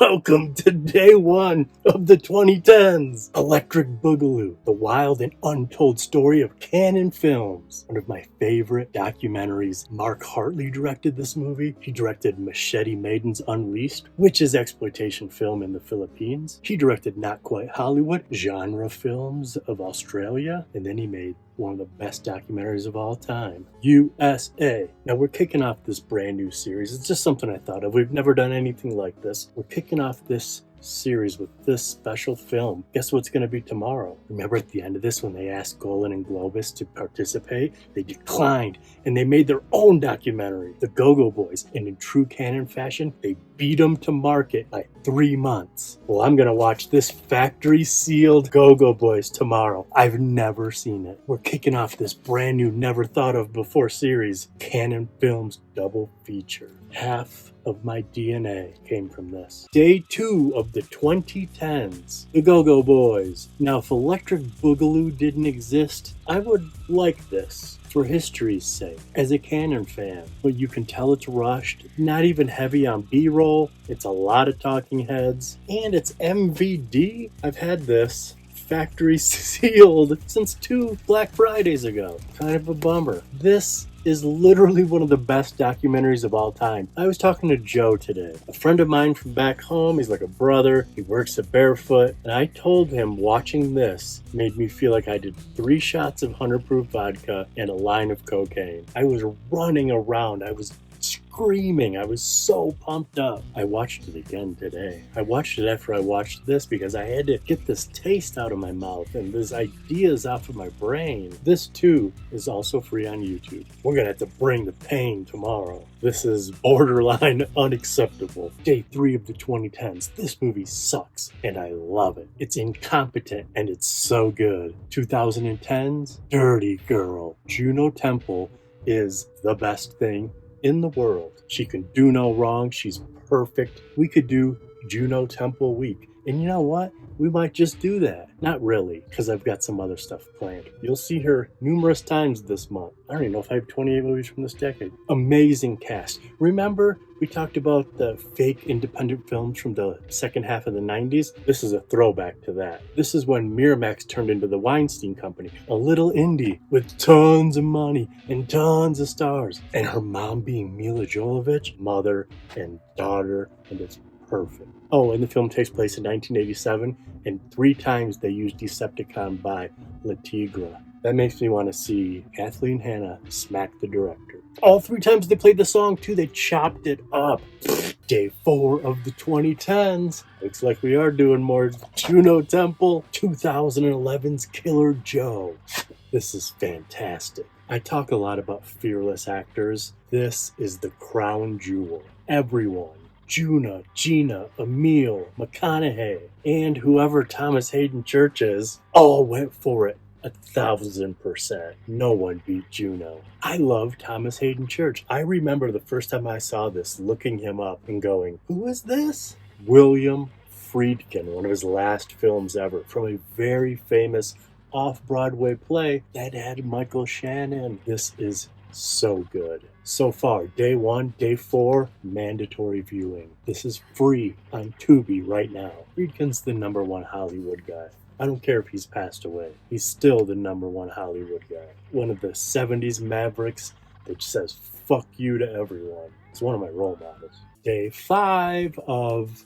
Welcome to day one of the 2010s. Electric Boogaloo, the wild and untold story of Cannon Films. One of my favorite documentaries. Mark Hartley directed this movie. He directed Machete Maidens Unleashed, which is exploitation film in the Philippines. He directed Not Quite Hollywood, genre films of Australia, and then he made one of the best documentaries of all time, USA. Now we're kicking off this brand new series. It's just something I thought of. We've never done anything like this. We're kicking off this series with this special film. Guess what's going to be tomorrow? Remember at the end of this when they asked Golan and Globus to participate? They declined and they made their own documentary, The Go-Go Boys, and in true Cannon fashion, they beat them to market by 3 months. Well, I'm going to watch this factory-sealed Go-Go Boys tomorrow. I've never seen it. We're kicking off this brand new, never-thought-of-before series, Cannon Films Double Feature. Half of my DNA came from this. Day 2 of the 2010s, The Go-Go Boys. Now, if Electric Boogaloo didn't exist, I would like this. For history's sake, as a Cannon fan. But you can tell it's rushed, not even heavy on B-roll, it's a lot of talking heads, and it's MVD. I've had this factory sealed since 2 Black Fridays ago. Kind of a bummer. This is literally one of the best documentaries of all time. I was talking to Joe today, a friend of mine from back home. He's like a brother. He works at Barefoot. And I told him watching this made me feel like I did 3 shots of 100 proof vodka and a line of cocaine. I was running around. I was screaming. I was so pumped up. I watched it again today. I watched it after I watched this because I had to get this taste out of my mouth and these ideas off of my brain. This too is also free on YouTube. We're gonna have to bring the pain tomorrow. This is borderline unacceptable. Day 3 of the 2010s. This movie sucks and I love it. It's incompetent and it's so good. 2010s, Dirty Girl. Juno Temple is the best thing in the world. She can do no wrong. She's perfect. We could do Juno Temple Week. And you know what? We might just do that. Not really, because I've got some other stuff planned. You'll see her numerous times this month. I don't even know if I have 28 movies from this decade. Amazing cast. Remember, we talked about the fake independent films from the second half of the 90s? This is a throwback to that. This is when Miramax turned into the Weinstein Company. A little indie with tons of money and tons of stars. And her mom being Mila Jovovich, mother and daughter, and it's perfect. Oh, and the film takes place in 1987, and 3 times they use Decepticon by Le Tigre. That makes me want to see Kathleen Hanna smack the director. All 3 times they played the song, too. They chopped it up. Day 4 of the 2010s. Looks like we are doing more Juno Temple. 2011's Killer Joe. This is fantastic. I talk a lot about fearless actors. This is the crown jewel. Everyone. Juna, Gina, Emil, McConaughey, and whoever Thomas Hayden Church is, all went for it 1,000%. No one beat Juno. I love Thomas Hayden Church. I remember the first time I saw this, looking him up and going, who is this? William Friedkin, one of his last films ever, from a very famous off-Broadway play that had Michael Shannon. This is so good. So far, day 1, day 4, mandatory viewing. This is free on Tubi right now. Friedkin's the #1 Hollywood guy. I don't care if he's passed away. He's still the #1 Hollywood guy. One of the 70s mavericks that says fuck you to everyone. It's one of my role models. Day 5 of,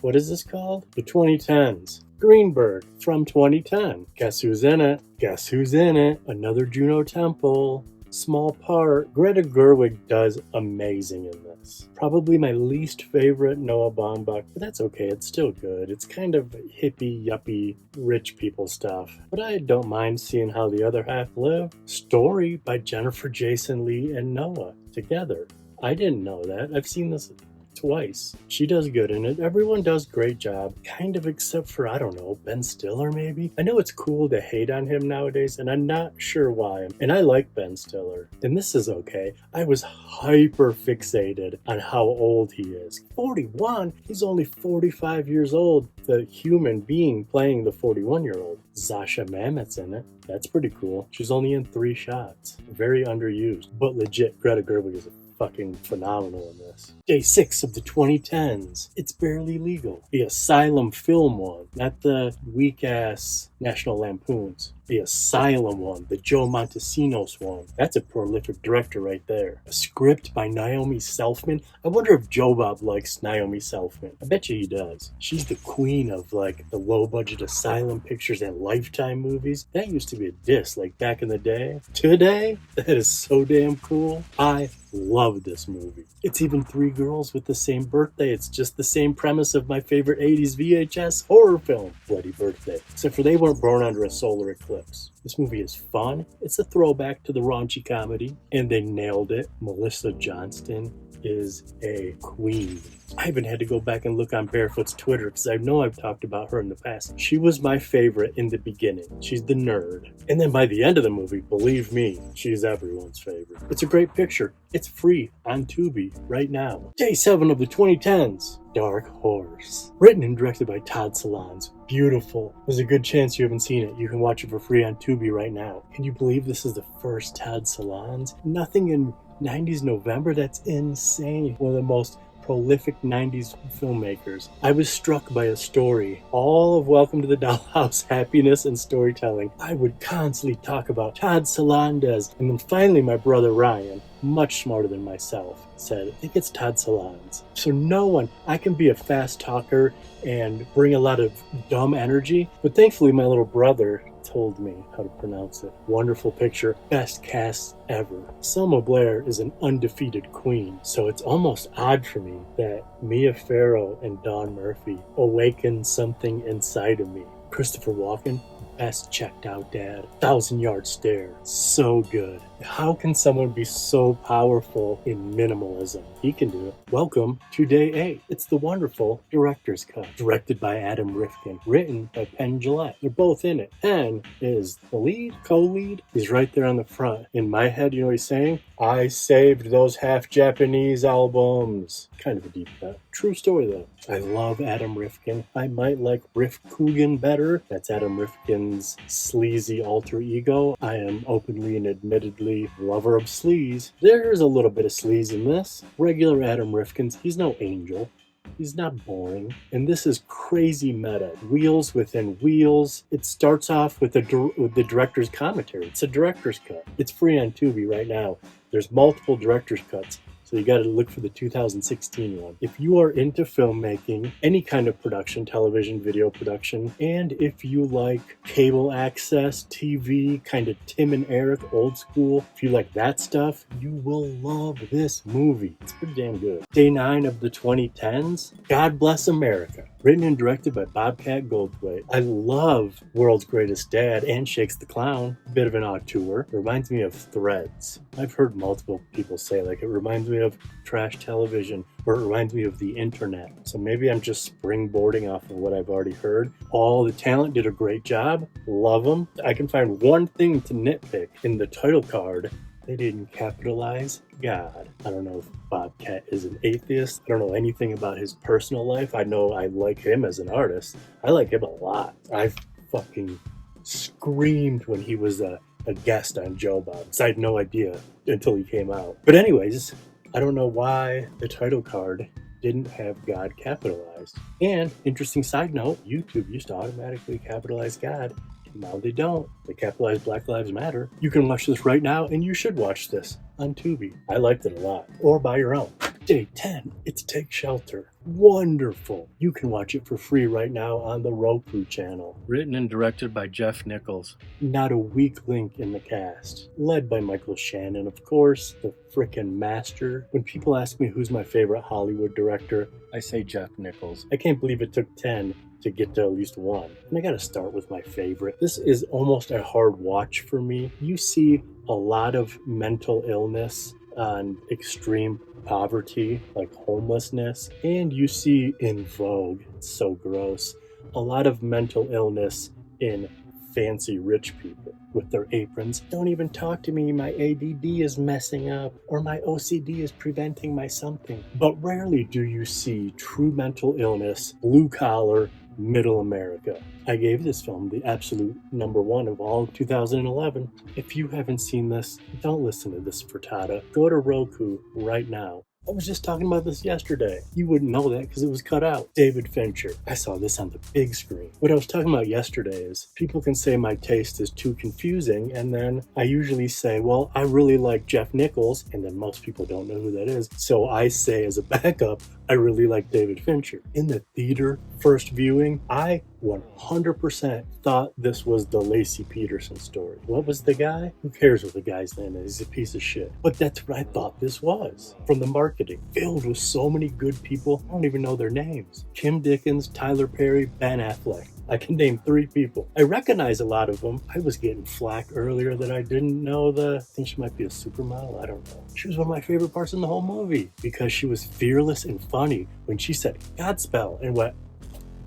what is this called? The 2010s. Greenberg from 2010. Guess who's in it? Guess who's in it? Another Juno Temple. Small part. Greta Gerwig does amazing in this. Probably my least favorite Noah Baumbach, but that's okay. It's still good. It's kind of hippie, yuppie, rich people stuff. But I don't mind seeing how the other half live. Story by Jennifer Jason Leigh and Noah together. I didn't know that. I've seen this twice. She does good in it. Everyone does great job, kind of except for, I don't know, Ben Stiller maybe? I know it's cool to hate on him nowadays, and I'm not sure why. And I like Ben Stiller, and this is okay. I was hyper fixated on how old he is. 41? He's only 45 years old, the human being playing the 41-year-old. Zasha Mamet's in it. That's pretty cool. She's only in 3 shots. Very underused, but legit, Greta Gerwig is a fucking phenomenal in this. Day 6 of the 2010s. It's Barely Legal. The Asylum film one, not the weak-ass National Lampoons. The Asylum one, the Joe Montesinos one. That's a prolific director right there. A script by Naomi Selfman. I wonder if Joe Bob likes Naomi Selfman. I bet you he does. She's the queen of like the low-budget asylum pictures and Lifetime movies. That used to be a diss like back in the day. Today, that is so damn cool. I love this movie. It's even three girls with the same birthday. It's just the same premise of my favorite 80s VHS horror film, Bloody Birthday. Except for they weren't born under a solar eclipse. This movie is fun. It's a throwback to the raunchy comedy, and they nailed it. Melissa Johnston is a queen. I even had to go back and look on Barefoot's Twitter because I know I've talked about her in the past. She was my favorite in the beginning. She's the nerd. And then by the end of the movie, believe me, she's everyone's favorite. It's a great picture. It's free on Tubi right now. Day 7 of the 2010s. Dark Horse. Written and directed by Todd Solondz. Beautiful. There's a good chance you haven't seen it. You can watch it for free on Tubi right now. Can you believe this is the first Todd Solondz? Nothing in 90s November? That's insane. One of the most prolific 90s filmmakers. I was struck by a story. All of Welcome to the Dollhouse happiness and storytelling. I would constantly talk about Todd Solondz. And then finally my brother Ryan, much smarter than myself, said, I think it's Todd Solondz. So no one, I can be a fast talker and bring a lot of dumb energy, but thankfully my little brother told me how to pronounce it. Wonderful picture, best cast ever. Selma Blair is an undefeated queen, so it's almost odd for me that Mia Farrow and Dawn Murphy awakened something inside of me. Christopher Walken, best checked out dad. 1,000-yard stare. So good. How can someone be so powerful in minimalism? He can do it. Welcome to Day 8. It's the wonderful Director's Cut. Directed by Adam Rifkin. Written by Penn Jillette. They're both in it. Penn is the lead, co-lead. He's right there on the front. In my head, you know what he's saying? I saved those half-Japanese albums. Kind of a deep cut. True story, though. I love Adam Rifkin. I might like Riff Coogan better. That's Adam Rifkin's sleazy alter ego. I am openly and admittedly lover of sleaze. There's a little bit of sleaze in this. Regular Adam Rifkin's, he's no angel. He's not boring. And this is crazy meta. Wheels within wheels. It starts off with the director's commentary. It's a director's cut. It's free on Tubi right now. There's multiple director's cuts. So you got to look for the 2016 one. If you are into filmmaking, any kind of production, television, video production, and if you like cable access, TV, kind of Tim and Eric, old school, if you like that stuff, you will love this movie. It's pretty damn good. Day 9 of the 2010s, God Bless America. Written and directed by Bobcat Goldthwait. I love World's Greatest Dad and Shakes the Clown. Bit of an auteur. Reminds me of Threads. I've heard multiple people say, like, it reminds me of trash television, or it reminds me of the internet. So maybe I'm just springboarding off of what I've already heard. All the talent did a great job. Love them. I can find one thing to nitpick in the title card. They didn't capitalize God. I don't know if Bobcat is an atheist. I don't know anything about his personal life. I know I like him as an artist. I like him a lot. I fucking screamed when he was a guest on Joe Bob. I had no idea until he came out. But anyways, I don't know why the title card didn't have God capitalized. And interesting side note, YouTube used to automatically capitalize God. Now they don't. They capitalize Black Lives Matter. You can watch this right now, and you should watch this on Tubi. I liked it a lot. Or buy your own. Day 10, it's Take Shelter. Wonderful. You can watch it for free right now on the Roku channel. Written and directed by Jeff Nichols. Not a weak link in the cast. Led by Michael Shannon, of course, the frickin' master. When people ask me who's my favorite Hollywood director, I say Jeff Nichols. I can't believe it took 10 to get to at least one. And I gotta start with my favorite. This is almost a hard watch for me. You see a lot of mental illness and extreme poverty, like homelessness, and you see in Vogue, it's so gross, a lot of mental illness in fancy rich people with their aprons. Don't even talk to me, my ADD is messing up, or my OCD is preventing my something. But rarely do you see true mental illness, blue collar, Middle America. I gave this film the absolute number one of all of 2011. If you haven't seen this, don't listen to this frittata. Go to Roku right now. I was just talking about this yesterday. You wouldn't know that because it was cut out. David Fincher. I saw this on the big screen. What I was talking about yesterday is people can say my taste is too confusing, and then I usually say, well, I really like Jeff Nichols, and then most people don't know who that is. So I say as a backup, I really like David Fincher. In the theater, first viewing, I 100% thought this was the Lacey Peterson story. What was the guy? Who cares what the guy's name is? He's a piece of shit. But that's what I thought this was. From the marketing, filled with so many good people, I don't even know their names. Kim Dickens, Tyler Perry, Ben Affleck. I can name 3 people. I recognize a lot of them. I was getting flack earlier that I didn't know I think she might be a supermodel, I don't know. She was one of my favorite parts in the whole movie because she was fearless and funny when she said Godspell and went,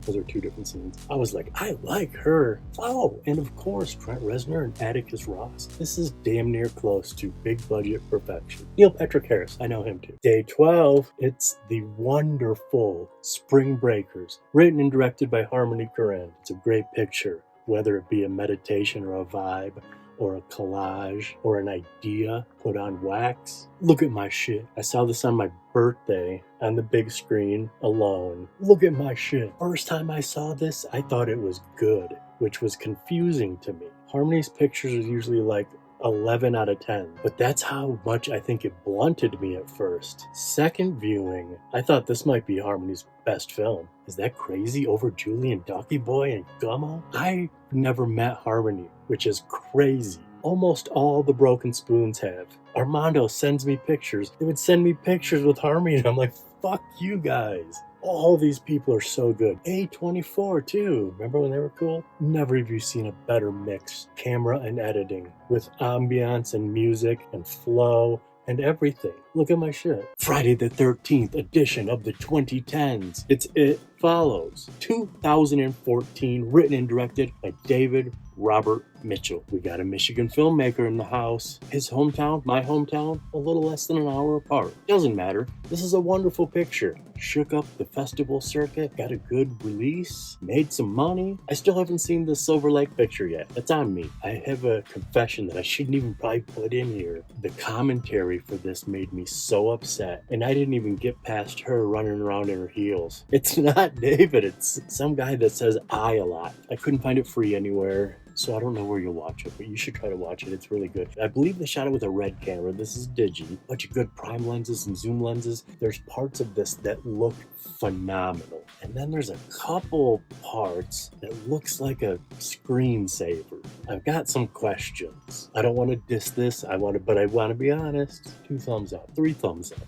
those are 2 different scenes. I was like, I like her. Oh, and of course, Trent Reznor and Atticus Ross. This is damn near close to big budget perfection. Neil Patrick Harris, I know him too. Day 12, it's the wonderful Spring Breakers, written and directed by Harmony Korine. It's a great picture, whether it be a meditation or a vibe, or a collage, or an idea put on wax. Look at my shit. I saw this on my birthday on the big screen alone. Look at my shit. First time I saw this, I thought it was good, which was confusing to me. Harmony's pictures are usually like 11 out of 10, but that's how much I think it blunted me at first. Second viewing, I thought this might be Harmony's best film. Is that crazy? Over Julian Ducky Boy and Gummo? I never met Harmony, which is crazy. Almost all the Broken Spoons have. Armando sends me pictures. They would send me pictures with Harmony, and I'm like, fuck you guys. All these people are so good. A24 too. Remember when they were cool? Never have you seen a better mix, camera and editing, with ambiance and music and flow and everything. Look at my shit. Friday the 13th edition of the 2010s. It Follows. 2014, written and directed by David Robert Mitchell. We got a Michigan filmmaker in the house. His hometown, my hometown, a little less than an hour apart. Doesn't matter. This is a wonderful picture. Shook up the festival circuit, got a good release, made some money. I still haven't seen the Silver Lake picture yet. That's on me. I have a confession that I shouldn't even probably put in here. The commentary for this made me so upset, and I didn't even get past her running around in her heels. It's not David, it's some guy that says I a lot. I couldn't find it free anywhere, so I don't know where you'll watch it, but you should try to watch it. It's really good. I believe they shot it with a red camera. This is Digi. Bunch of good prime lenses and zoom lenses. There's parts of this that look phenomenal. And then there's a couple parts that looks like a screensaver. I've got some questions. I don't want to diss this, but I want to be honest. 2 thumbs up, 3 thumbs up.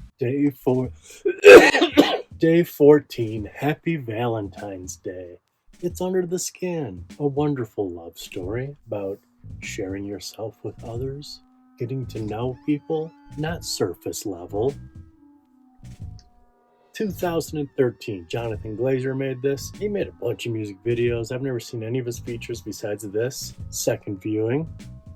Day 14, Happy Valentine's Day. It's Under the Skin, a wonderful love story about sharing yourself with others, getting to know people, not surface level. 2013, Jonathan Glazer made this. He made a bunch of music videos. I've never seen any of his features besides this. Second viewing,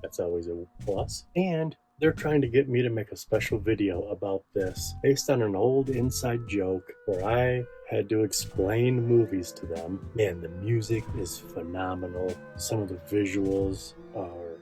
that's always a plus. And they're trying to get me to make a special video about this based on an old inside joke where I had to explain movies to them. Man, the music is phenomenal. Some of the visuals are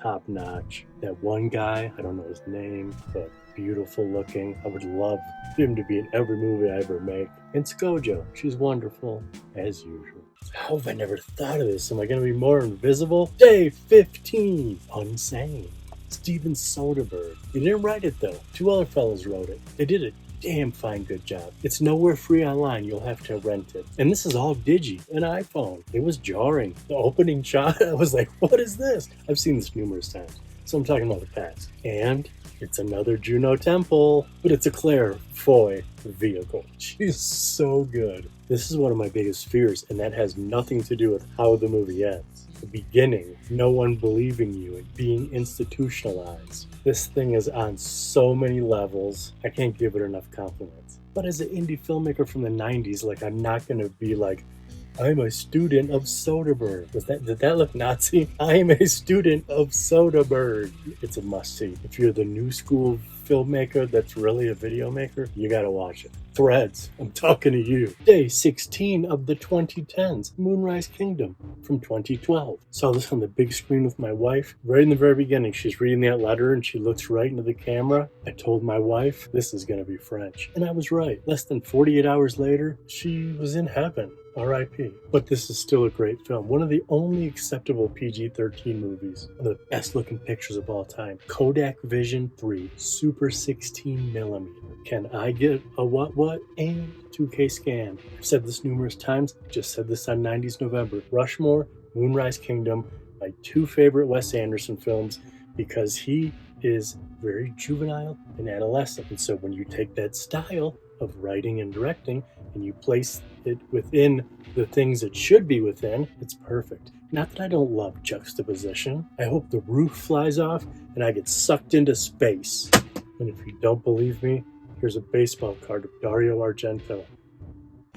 top notch. That one guy, I don't know his name, but beautiful looking. I would love him to be in every movie I ever make. And Scojo, she's wonderful as usual. How have I never thought of this? Am I going to be more invisible? Day 15, Unsane. Steven Soderbergh. He didn't write it though. 2 other fellas wrote it. They did a damn fine good job. It's nowhere free online. You'll have to rent it. And this is all Digi, an iPhone. It was jarring. The opening shot, I was like, what is this? I've seen this numerous times. So I'm talking about the past. And it's another Juno Temple, but it's a Claire Foy vehicle. She's so good. This is one of my biggest fears, and that has nothing to do with how the movie ends. The beginning, no one believing you and being institutionalized. This thing is on so many levels, I can't give it enough compliments. But as an indie filmmaker from the 90s, like, I'm not going to be like, I'm a student of Soderbergh. Did that look Nazi? I'm a student of Soderbergh. It's a must-see. If you're the new school filmmaker that's really a video maker, you gotta watch it. Threads, I'm talking to you. Day 16 of the 2010s, Moonrise Kingdom from 2012. Saw this on the big screen with my wife. Right in the very beginning, she's reading that letter and she looks right into the camera. I told my wife, this is gonna be French. And I was right. Less than 48 hours later, she was in heaven. R.I.P. But this is still a great film. One of the only acceptable PG-13 movies. One of the best looking pictures of all time. Kodak Vision 3 Super 16mm. Can I get a what and 2K scan? I've said this numerous times. Just said this on 90s November. Rushmore, Moonrise Kingdom, my two favorite Wes Anderson films, because he is very juvenile and adolescent. And so when you take that style of writing and directing and you place it within the things it should be within, it's perfect. Not that I don't love juxtaposition. I hope the roof flies off and I get sucked into space. And if you don't believe me, here's a baseball card of Dario Argento.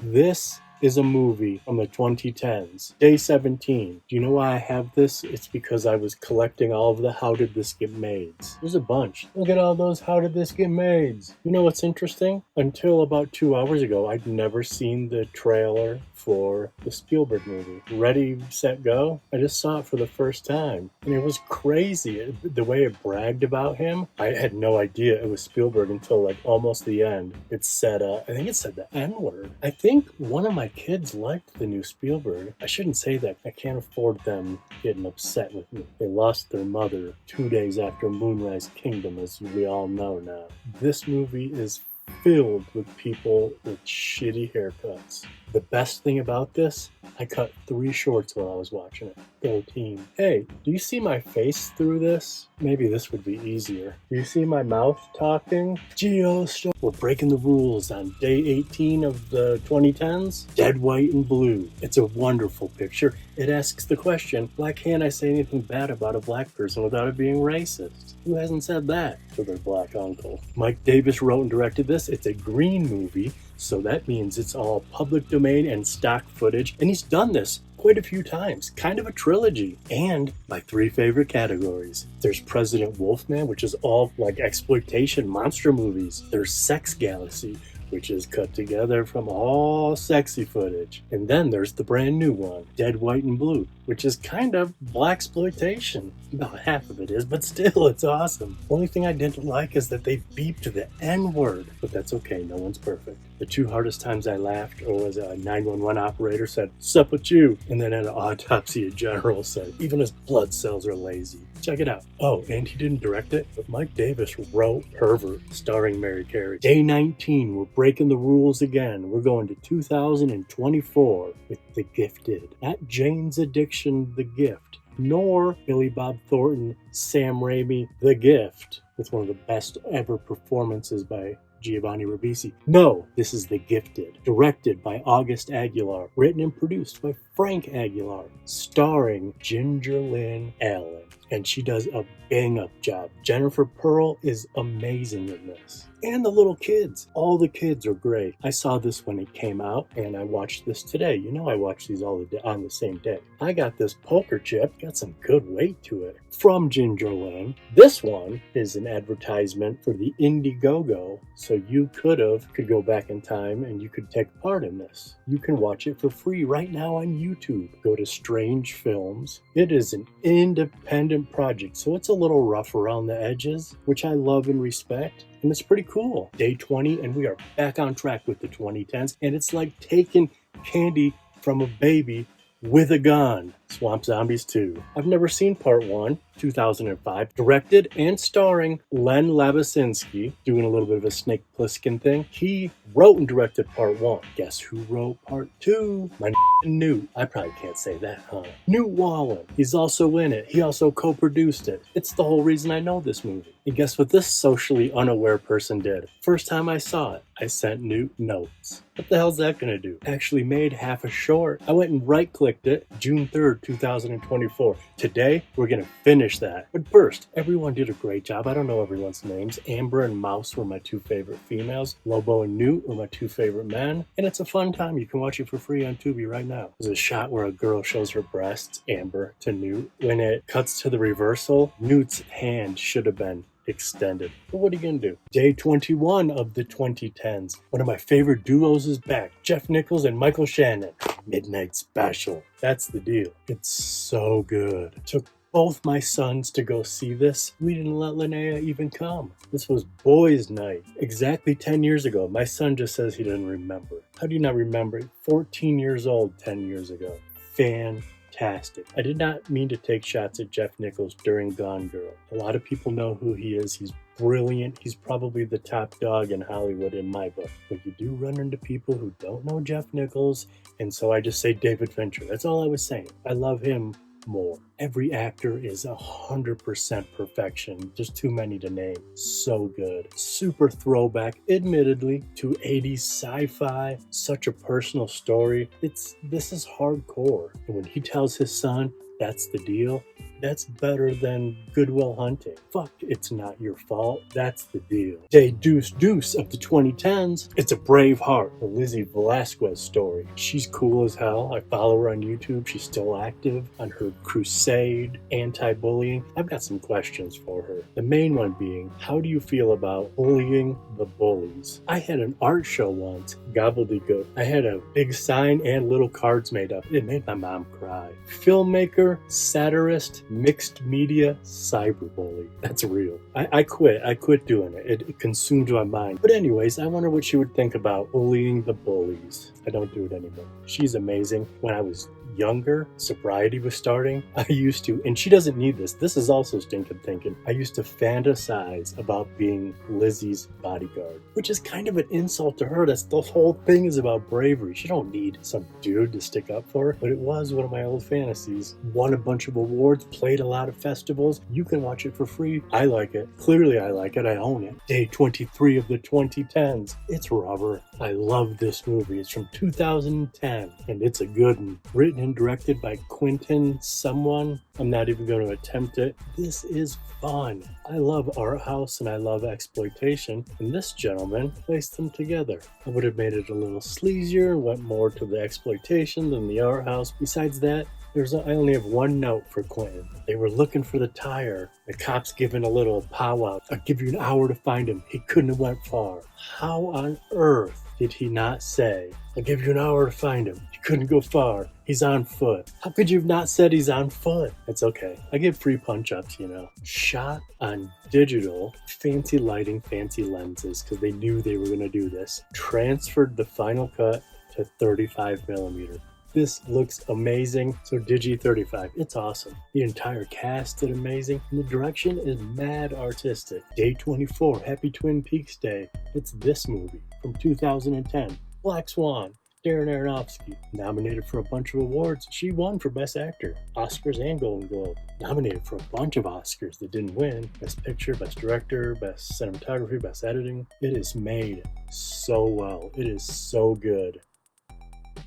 This is a movie from the 2010s. Day 17. Do you know why I have this? It's because I was collecting all of the How Did This Get Mades. There's a bunch. Look at all those How Did This Get Mades. You know what's interesting? Until about 2 hours ago, I'd never seen the trailer for the Spielberg movie. Ready, Set, Go? I just saw it for the first time. And it was crazy. The way it bragged about him, I had no idea it was Spielberg until like almost the end. It said, I think it said the N-word. I think one of my kids liked the new Spielberg. I shouldn't say that. I can't afford them getting upset with me. They lost their mother 2 days after Moonrise Kingdom, as we all know now. This movie is filled with people with shitty haircuts. The best thing about this, I cut 3 shorts while I was watching it. 13. Hey, do you see my face through this? Maybe this would be easier. Do you see my mouth talking? Geostorm. We're breaking the rules on day 18 of the 2010s. Dead, White, and Blue. It's a wonderful picture. It asks the question, why can't I say anything bad about a black person without it being racist? Who hasn't said that to their black uncle? Mike Davis wrote and directed this. It's a green movie, so that means it's all public domain and stock footage. And he's done this quite a few times, kind of a trilogy. And my 3 favorite categories. There's President Wolfman, which is all like exploitation monster movies. There's Sex Galaxy, which is cut together from all sexy footage. And then there's the brand new one, Dead, White, and Blue, which is kind of blaxploitation. About half of it is, but still, it's awesome. Only thing I didn't like is that they beeped the N-word, but that's okay, no one's perfect. The 2 hardest times I laughed was a 911 operator said, "Sup with you?" And then an autopsy general said, "Even his blood cells are lazy." Check it out. Oh, and he didn't direct it, but Mike Davis wrote Pervert, starring Mary Carey. Day 19, we're breaking the rules again. We're going to 2024 with The Gifted. Not Jane's Addiction, The Gift, nor Billy Bob Thornton, Sam Raimi, The Gift, with one of the best ever performances by Giovanni Ribisi. No, this is The Gifted, directed by August Aguilar, written and produced by Frank Aguilar, starring Ginger Lynn Allen. And she does a bang-up job. Jennifer Pearl is amazing in this. And the little kids. All the kids are great. I saw this when it came out, and I watched this today. You know I watch these all on the same day. I got this poker chip, got some good weight to it, from Ginger Lynn. This one is an advertisement for the Indiegogo, so you could go back in time and you could take part in this. You can watch it for free right now on YouTube. Go to Strange Films. It is an independent project, so it's a little rough around the edges, which I love and respect. And it's pretty cool. Day 20, and we are back on track with the 2010s. And it's like taking candy from a baby with a gun. Swamp Zombies 2. I've never seen part 1, 2005. Directed and starring Len Labasinski, doing a little bit of a Snake Plissken thing. He wrote and directed part 1. Guess who wrote part 2? My Newt. I probably can't say that, huh? Newt Wallen. He's also in it. He also co-produced it. It's the whole reason I know this movie. And guess what this socially unaware person did? First time I saw it, I sent Newt notes. What the hell's that gonna do? Actually made half a short. I went and right-clicked it, June 3rd, 2024. Today, we're gonna finish that. But first, everyone did a great job. I don't know everyone's names. Amber and Mouse were my 2 favorite females. Lobo and Newt were my 2 favorite men. And it's a fun time. You can watch it for free on Tubi right now. There's a shot where a girl shows her breasts, Amber, to Newt. When it cuts to the reversal, Newt's hand should have been extended. But what are you gonna do? Day 21 of the 2010s. One of my favorite duos is back. Jeff Nichols and Michael Shannon. Midnight Special. That's the deal. It's so good. Took both my sons to go see this. We didn't let Linnea even come. This was boys' night. Exactly 10 years ago. My son just says he doesn't remember. How do you not remember? 14 years old 10 years ago. Fantastic. I did not mean to take shots at Jeff Nichols during Gone Girl. A lot of people know who he is. He's brilliant. He's probably the top dog in Hollywood in my book. But you do run into people who don't know Jeff Nichols, and so I just say David Fincher. That's all I was saying. I love him more. Every actor is 100% perfection. Just too many to name. So good. Super throwback, admittedly, to 80s sci-fi. Such a personal story. This is hardcore. And when he tells his son, that's the deal, that's better than Good Will Hunting. Fuck, it's not your fault. That's the deal. Day Deuce Deuce of the 2010s. It's a Braveheart, the Lizzie Velasquez story. She's cool as hell. I follow her on YouTube. She's still active on her crusade, anti-bullying. I've got some questions for her. The main one being, how do you feel about bullying the bullies? I had an art show once, Gobbledygook. I had a big sign and little cards made up. It made my mom cry. Filmmaker, satirist, mixed media, cyberbully. That's real. I quit doing it. It consumed my mind. But anyways, I wonder what she would think about bullying the bullies. I don't do it anymore. She's amazing. When I was younger, sobriety was starting, I used to, and she doesn't need this, this is also stinking thinking, I used to fantasize about being Lizzie's bodyguard, which is kind of an insult to her. That's the whole thing is about bravery. She don't need some dude to stick up for her, but it was one of my old fantasies. Won a bunch of awards, played a lot of festivals. You can watch it for free. I like it. Clearly I like it. I own it. Day 23 of the 2010s. It's Rubber. I love this movie. It's from 2010, and it's a good one. Written and directed by Quentin someone. I'm not even going to attempt it. This is fun. I love art house and I love exploitation, and this gentleman placed them together. I would have made it a little sleazier, went more to the exploitation than the art house. Besides that, I only have one note for Quentin. They were looking for the tire. The cops giving a little powwow. I'll give you an hour to find him. He couldn't have went far. How on earth did he not say, I'll give you an hour to find him. He couldn't go far. He's on foot. How could you have not said he's on foot? It's okay. I give free punch-ups, you know. Shot on digital, fancy lighting, fancy lenses, because they knew they were going to do this. Transferred the final cut to 35 millimeter. This looks amazing. So Digi 35, it's awesome. The entire cast did amazing. And the direction is mad artistic. Day 24, Happy Twin Peaks Day. It's this movie from 2010. Black Swan, Darren Aronofsky. Nominated for a bunch of awards. She won for Best Actor. Oscars and Golden Globe. Nominated for a bunch of Oscars that didn't win. Best Picture, Best Director, Best Cinematography, Best Editing. It is made so well. It is so good.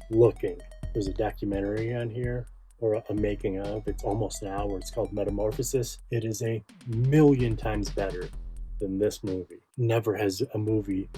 Looking. There's a documentary on here, or a making of. It's almost an hour. It's called Metamorphosis. It is a million times better than this movie. Never has a movie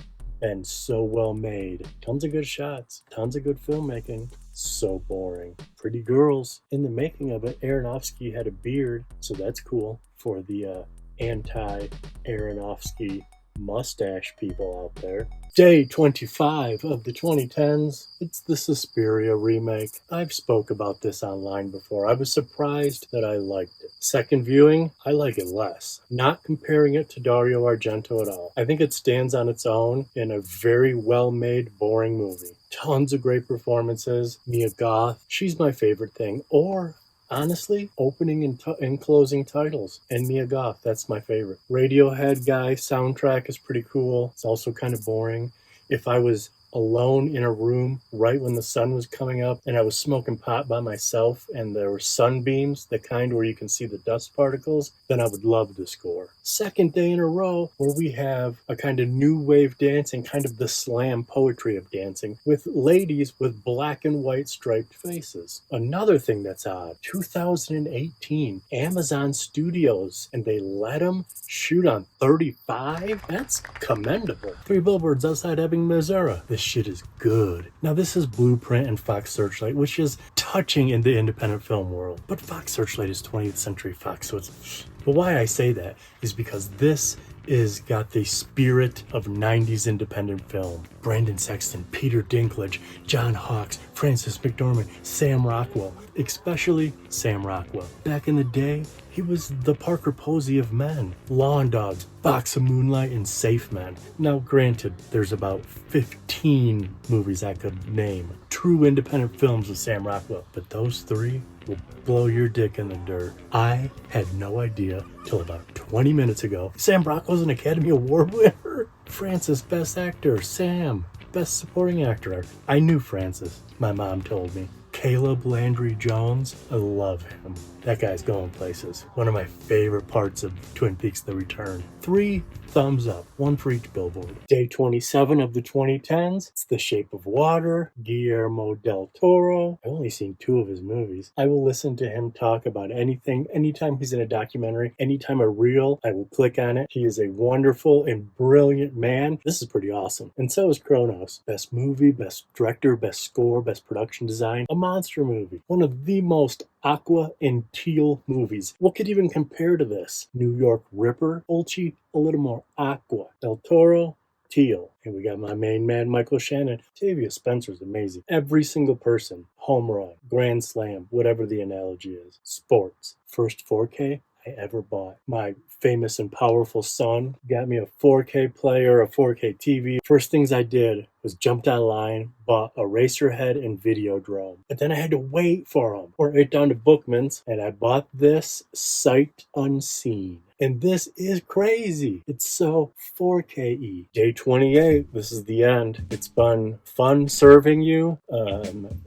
been so well made. Tons of good shots, tons of good filmmaking. So boring. Pretty girls. In the making of it, Aronofsky had a beard, so that's cool for the anti-Aronofsky mustache people out there. Day 25 of the 2010s. It's the Suspiria remake. I've spoke about this online before. I was surprised that I liked it. Second viewing, I like it less. Not comparing it to Dario Argento at all. I think it stands on its own in a very well-made, boring movie. Tons of great performances. Mia Goth, she's my favorite thing. Or honestly, opening and closing titles. And Mia Goth, that's my favorite. Radiohead guy, soundtrack is pretty cool. It's also kind of boring. If I was alone in a room right when the sun was coming up and I was smoking pot by myself and there were sunbeams, the kind where you can see the dust particles, then I would love the score. Second day in a row where we have a kind of new wave dancing, kind of the slam poetry of dancing, with ladies with black and white striped faces. Another thing that's odd, 2018, Amazon Studios, and they let them shoot on 35? That's commendable. 3 billboards outside Ebbing, Missouri. This shit is good. Now this is Blueprint and Fox Searchlight, which is touching in the independent film world. But Fox Searchlight is 20th Century Fox, so it's... But why I say that is because this is got the spirit of 90s independent film. Brandon Sexton, Peter Dinklage, John Hawkes, Frances McDormand, Sam Rockwell, especially Sam Rockwell. Back in the day, he was the Parker Posey of men. Lawn Dogs, Box of Moonlight, and Safe Men. Now granted, there's about 15 movies I could name. True independent films with Sam Rockwell. But those three will blow your dick in the dirt. I had no idea till about 20 minutes ago. Sam Rockwell's an Academy Award winner. Francis, Best Actor. Sam, Best Supporting Actor. I knew Francis. My mom told me. Caleb Landry Jones, I love him. That guy's going places. One of my favorite parts of Twin Peaks: The Return. 3 thumbs up, 1 for each billboard. Day 27 of the 2010s, it's The Shape of Water, Guillermo del Toro. I've only seen 2 of his movies. I will listen to him talk about anything, anytime he's in a documentary, anytime a reel, I will click on it. He is a wonderful and brilliant man. This is pretty awesome. And so is Cronos. Best movie, best director, best score, best production design. A monster movie. One of the most aqua and teal movies. What could even compare to this? New York Ripper, Fulci, a little more aqua. Del Toro, teal. And we got my main man, Michael Shannon. Octavia Spencer's amazing. Every single person. Home run, grand slam, whatever the analogy is. Sports. First 4K I ever bought. My famous and powerful son got me a 4K player, a 4K TV. First things I did was jumped online, bought a Racerhead and Videodrome. But then I had to wait for them. Or right down to Bookman's, and I bought this sight unseen. And this is crazy. It's so 4K-y. Day 28, this is the end. It's been fun serving you. 07.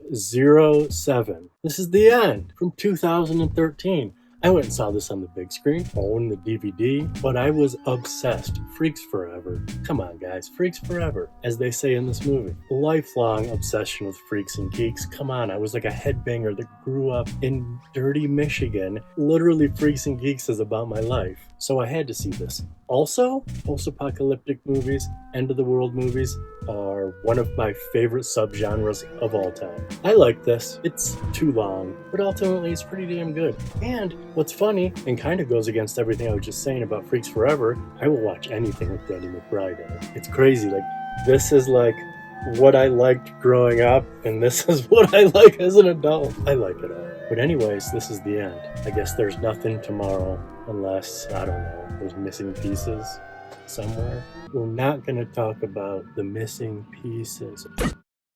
This is the end from 2013. I went and saw this on the big screen, owned the DVD, but I was obsessed. Freaks forever. Come on, guys. Freaks forever, as they say in this movie. Lifelong obsession with freaks and geeks. Come on, I was like a headbanger that grew up in dirty Michigan. Literally, Freaks and Geeks is about my life. So I had to see this. Also, post-apocalyptic movies, end-of-the-world movies are one of my favorite subgenres of all time. I like this. It's too long, but ultimately it's pretty damn good. And what's funny, and kind of goes against everything I was just saying about Freaks Forever, I will watch anything with Danny McBride in it. It's crazy. Like, this is like what I liked growing up, and this is what I like as an adult. I like it all. But anyways, this is the end. I guess there's nothing tomorrow unless, I don't know, there's missing pieces somewhere. We're not going to talk about the missing pieces.